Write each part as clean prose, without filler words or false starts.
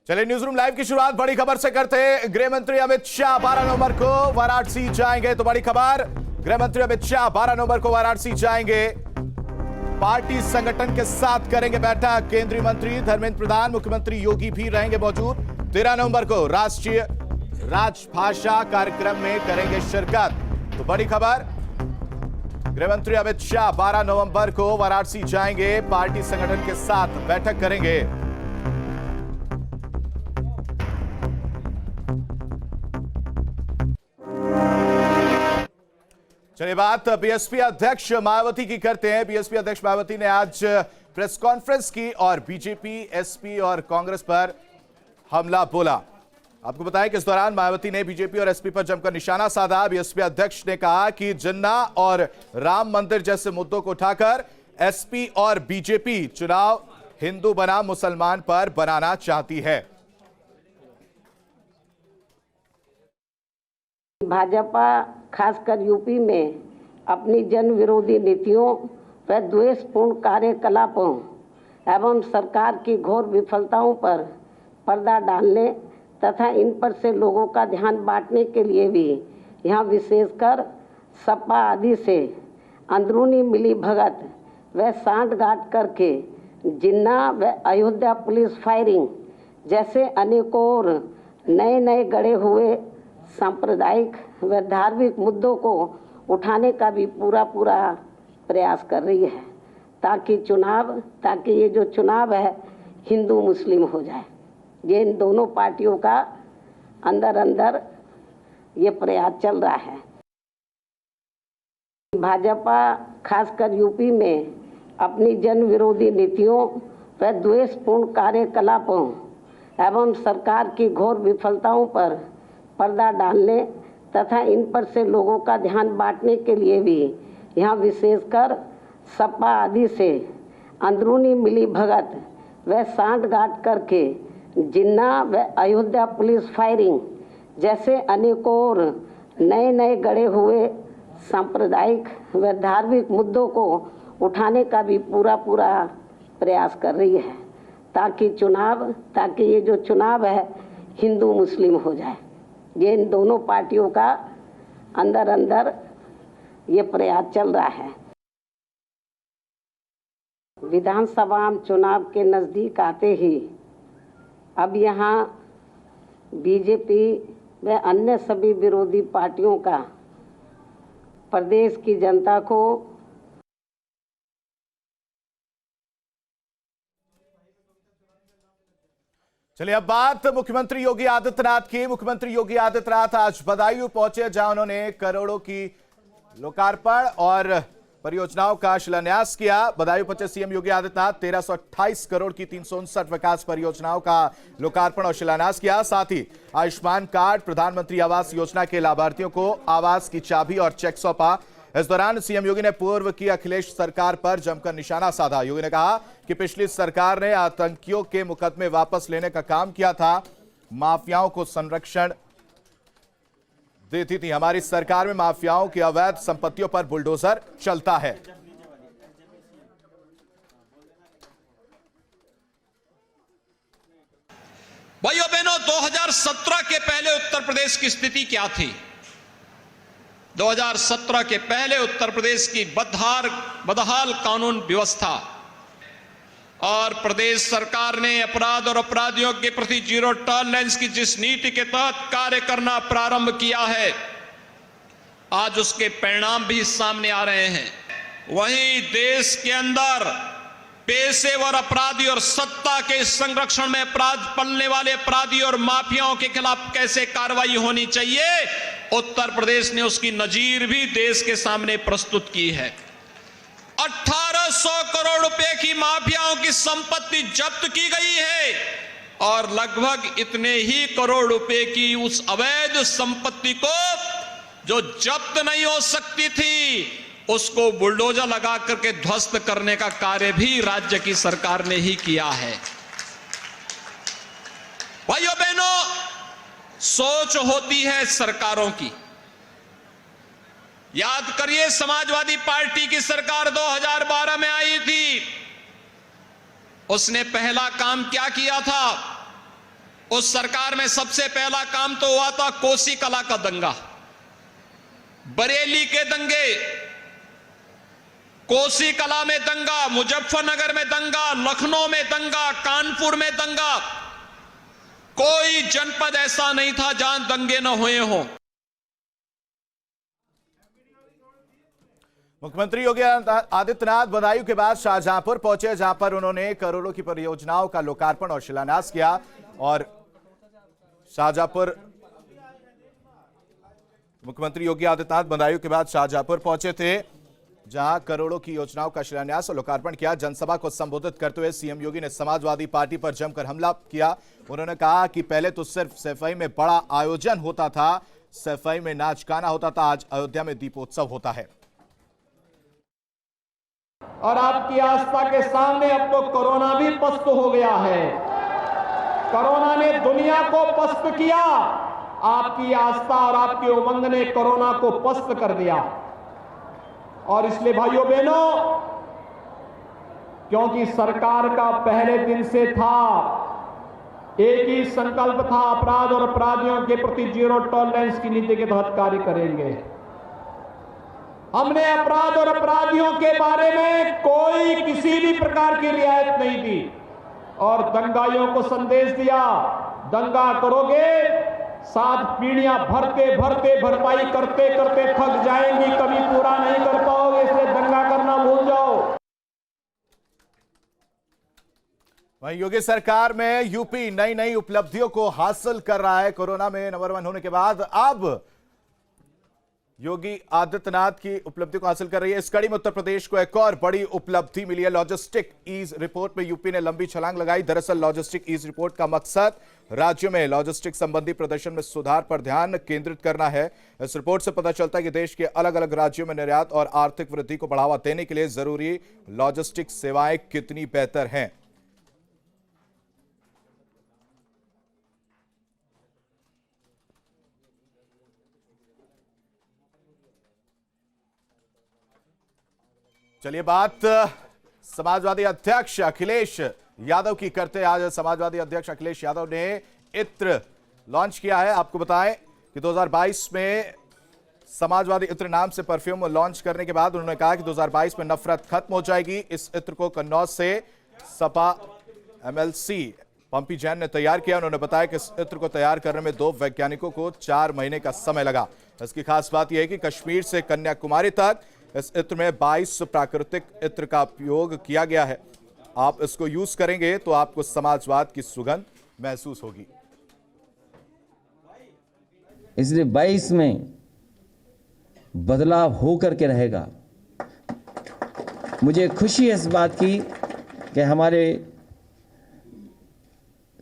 चलिए news room live की शुरुआत बड़ी खबर से करते हैं। गृह मंत्री अमित शाह 12 नवंबर को वाराणसी जाएंगे। तो बड़ी खबर, गृह मंत्री अमित शाह 12 नवंबर को वाराणसी जाएंगे। पार्टी संगठन के साथ करेंगे बैठक। केंद्रीय मंत्री धर्मेंद्र प्रधान, मुख्यमंत्री योगी भी रहेंगे मौजूद। 13 नवंबर को राष्ट्रीय राजभाषा कार्यक्रम में करेंगे शिरकत। तो बड़ी खबर, गृह मंत्री अमित शाह 12 नवंबर को वाराणसी जाएंगे। पार्टी संगठन के साथ बैठक करेंगे। चलिए बात बीएसपी अध्यक्ष मायावती की करते हैं। बीएसपी अध्यक्ष मायावती ने आज प्रेस कॉन्फ्रेंस की और बीजेपी, एसपी और कांग्रेस पर हमला बोला। आपको बताएं कि इस दौरान मायावती ने बीजेपी और एसपी पर जमकर निशाना साधा। बीएसपी अध्यक्ष ने कहा कि जिन्ना और राम मंदिर जैसे मुद्दों को उठाकर एसपी और बीजेपी चुनाव हिंदू बनाम मुसलमान पर बनाना चाहती है। भाजपा खासकर यूपी में अपनी जन विरोधी नीतियों व द्वेषपूर्ण कार्यकलापों एवं सरकार की घोर विफलताओं पर पर्दा डालने तथा इन पर से लोगों का ध्यान बांटने के लिए भी यहाँ विशेषकर सपा आदि से अंदरूनी मिलीभगत व सांठगांठ करके जिन्ना व अयोध्या पुलिस फायरिंग जैसे अनेकों और नए गढ़े हुए सांप्रदायिक व धार्मिक मुद्दों को उठाने का भी पूरा प्रयास कर रही है, ताकि ये जो चुनाव है हिंदू मुस्लिम हो जाए। ये इन दोनों पार्टियों का अंदर ये प्रयास चल रहा है। भाजपा खासकर यूपी में अपनी जन विरोधी नीतियों व द्वेषपूर्ण कार्यकलापों एवं सरकार की घोर विफलताओं पर पर्दा डालने तथा इन पर से लोगों का ध्यान बांटने के लिए भी यहाँ विशेषकर सपा आदि से अंदरूनी मिलीभगत व सांठगांठ करके जिन्ना व अयोध्या पुलिस फायरिंग जैसे अनेकों और नए गढ़े हुए सांप्रदायिक व धार्मिक मुद्दों को उठाने का भी पूरा प्रयास कर रही है, ताकि ये जो चुनाव है हिंदू मुस्लिम हो जाए। ये इन दोनों पार्टियों का अंदर ये प्रयास चल रहा है। विधानसभा चुनाव के नज़दीक आते ही अब यहाँ बीजेपी व अन्य सभी विरोधी पार्टियों का प्रदेश की जनता को चलिए अब बात मुख्यमंत्री योगी आदित्यनाथ की। मुख्यमंत्री योगी आदित्यनाथ आज बदायूं पहुंचे, जहां उन्होंने करोड़ों की लोकार्पण और परियोजनाओं का शिलान्यास किया। बदायूं पहुंचे सीएम योगी आदित्यनाथ 1328 करोड़ की 359 विकास परियोजनाओं का लोकार्पण और शिलान्यास किया। साथ ही आयुष्मान कार्ड, प्रधानमंत्री आवास योजना के लाभार्थियों को आवास की चाबी और चेक सौंपा। इस दौरान सीएम योगी ने पूर्व की अखिलेश सरकार पर जमकर निशाना साधा। योगी ने कहा कि पिछली सरकार ने आतंकियों के मुकदमे वापस लेने का काम किया था, माफियाओं को संरक्षण देती थी। हमारी सरकार में माफियाओं की अवैध संपत्तियों पर बुलडोजर चलता है। भाइयों बहनों, 2017 के पहले उत्तर प्रदेश की स्थिति क्या थी? 2017 के पहले उत्तर प्रदेश की बदहाल कानून व्यवस्था और प्रदेश सरकार ने अपराध और अपराधियों के प्रति जीरो टॉलरेंस की जिस नीति के तहत कार्य करना प्रारंभ किया है, आज उसके परिणाम भी सामने आ रहे हैं। वहीं देश के अंदर पेशेवर अपराधी और सत्ता के संरक्षण में अपराध पलने वाले अपराधी और माफियाओं के खिलाफ कैसे कार्रवाई होनी चाहिए, उत्तर प्रदेश ने उसकी नजीर भी देश के सामने प्रस्तुत की है। 1800 करोड़ रुपए की माफियाओं की संपत्ति जब्त की गई है और लगभग इतने ही करोड़ रुपए की उस अवैध संपत्ति को जो जब्त नहीं हो सकती थी, उसको बुलडोजर लगा करके ध्वस्त करने का कार्य भी राज्य की सरकार ने ही किया है। भाइयों बहनों, सोच होती है सरकारों की। याद करिए, समाजवादी पार्टी की सरकार 2012 में आई थी। उसने पहला काम क्या किया था? उस सरकार में सबसे पहला काम तो हुआ था कोसी कला का दंगा, बरेली के दंगे, कोसी कला में दंगा, मुजफ्फरनगर में दंगा, लखनऊ में दंगा, कानपुर में दंगा। कोई जनपद ऐसा नहीं था जहां दंगे न हुए हों। मुख्यमंत्री योगी आदित्यनाथ बदायूं के बाद शाहजहांपुर पहुंचे, जहां पर उन्होंने करोड़ों की परियोजनाओं का लोकार्पण और शिलान्यास किया। और शाहजहांपुर मुख्यमंत्री योगी आदित्यनाथ बदायूं के बाद शाहजहांपुर पहुंचे थे, जहां करोड़ों की योजनाओं का शिलान्यास और लोकार्पण किया। जनसभा को संबोधित करते हुए सीएम योगी ने समाजवादी पार्टी पर जमकर हमला किया। उन्होंने कहा कि पहले तो सिर्फ सैफई में बड़ा आयोजन होता था, सैफई में नाच गाना होता था, आज अयोध्या में दीपोत्सव होता है। और आपकी आस्था के सामने अब तो कोरोना भी पस्त हो गया है। कोरोना ने दुनिया को पस्त किया, आपकी आस्था और आपके उमंग ने कोरोना को पस्त कर दिया। और इसलिए भाइयों बहनों, क्योंकि सरकार का पहले दिन से था, एक ही संकल्प था, अपराध और अपराधियों के प्रति जीरो टॉलरेंस की नीति के तहत कार्य करेंगे। हमने अपराध और अपराधियों के बारे में कोई किसी भी प्रकार की रियायत नहीं दी और दंगाइयों को संदेश दिया, दंगा करोगे 7 पीढ़ियां भरते भरते भरपाई करते करते थक जाएंगी, कभी पूरा नहीं कर पाओगे, इसलिए दंगा करना भूल जाओ। वहीं योगी सरकार में यूपी नई नई उपलब्धियों को हासिल कर रहा है। कोरोना में नंबर 1 होने के बाद अब योगी आदित्यनाथ की उपलब्धि को हासिल कर रही है। इस कड़ी में उत्तर प्रदेश को एक और बड़ी उपलब्धि मिली है। लॉजिस्टिक ईज रिपोर्ट में यूपी ने लंबी छलांग लगाई। दरअसल लॉजिस्टिक ईज रिपोर्ट का मकसद राज्यों में लॉजिस्टिक संबंधी प्रदर्शन में सुधार पर ध्यान केंद्रित करना है। इस रिपोर्ट से पता चलता है कि देश के अलग अलग राज्यों में निर्यात और आर्थिक वृद्धि को बढ़ावा देने के लिए जरूरी लॉजिस्टिक सेवाएं कितनी बेहतर हैं। चलिए बात समाजवादी अध्यक्ष अखिलेश यादव की करते हैं। आज समाजवादी अध्यक्ष अखिलेश यादव ने इत्र लॉन्च किया है। आपको बताएं कि 2022 में समाजवादी इत्र नाम से परफ्यूम लॉन्च करने के बाद उन्होंने कहा कि 2022 में नफरत खत्म हो जाएगी। इस इत्र को कन्नौज से सपा एमएलसी पंपी जैन ने तैयार किया। उन्होंने बताया कि इस इत्र को तैयार करने में 2 वैज्ञानिकों को 4 महीने का समय लगा। इसकी खास बात यह है कि कश्मीर से कन्याकुमारी तक इस इत्र में 22 प्राकृतिक इत्र का उपयोग किया गया है। आप इसको यूज करेंगे तो आपको समाजवाद की सुगंध महसूस होगी। इसलिए 22 में बदलाव हो करके रहेगा। मुझे खुशी है इस बात की कि हमारे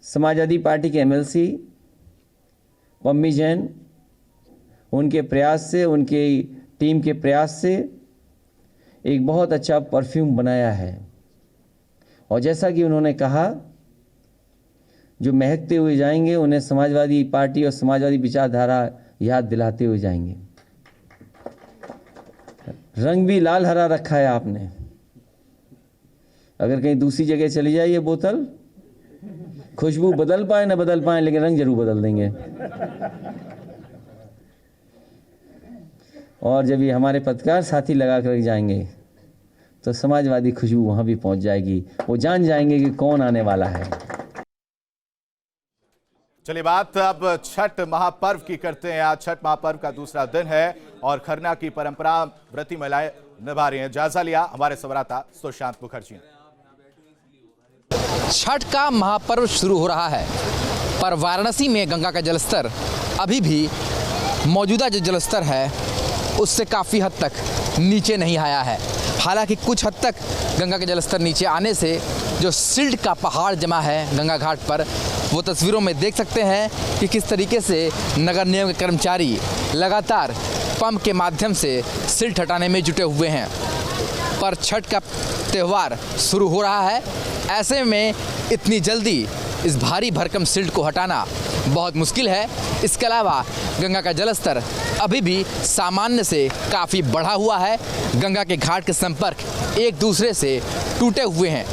समाजवादी पार्टी के एमएलसी पंपी जैन, उनके प्रयास से, उनकी टीम के प्रयास से एक बहुत अच्छा परफ्यूम बनाया है। और जैसा कि उन्होंने कहा, जो महकते हुए जाएंगे उन्हें समाजवादी पार्टी और समाजवादी विचारधारा याद दिलाते हुए जाएंगे। रंग भी लाल हरा रखा है आपने। अगर कहीं दूसरी जगह चली जाए ये बोतल, खुशबू बदल पाए ना बदल पाए, लेकिन रंग जरूर बदल देंगे। और जब ये हमारे पत्रकार साथी लगा कर जाएंगे तो समाजवादी खुशबू वहां भी पहुंच जाएगी। वो जान जाएंगे कि कौन आने वाला है। चलिए बात अब छठ महापर्व की करते हैं। आज छठ महापर्व का दूसरा दिन है और खरना की परंपरा व्रती महिलाएं निभा रही हैं। जायजा लिया हमारे संवाददाता सुशांत मुखर्जी ने। छठ का महापर्व शुरू हो रहा है, पर वाराणसी में गंगा का जलस्तर अभी भी मौजूदा जो जलस्तर है उससे काफ़ी हद तक नीचे नहीं आया है। हालांकि कुछ हद तक गंगा के जलस्तर नीचे आने से जो सिल्ट का पहाड़ जमा है गंगा घाट पर, वो तस्वीरों में देख सकते हैं कि किस तरीके से नगर निगम के कर्मचारी लगातार पंप के माध्यम से सिल्ट हटाने में जुटे हुए हैं। पर छठ का त्यौहार शुरू हो रहा है, ऐसे में इतनी जल्दी इस भारी भरकम सिल्ट को हटाना बहुत मुश्किल है। इसके अलावा गंगा का जलस्तर अभी भी सामान्य से काफ़ी बढ़ा हुआ है। गंगा के घाट के संपर्क एक दूसरे से टूटे हुए हैं।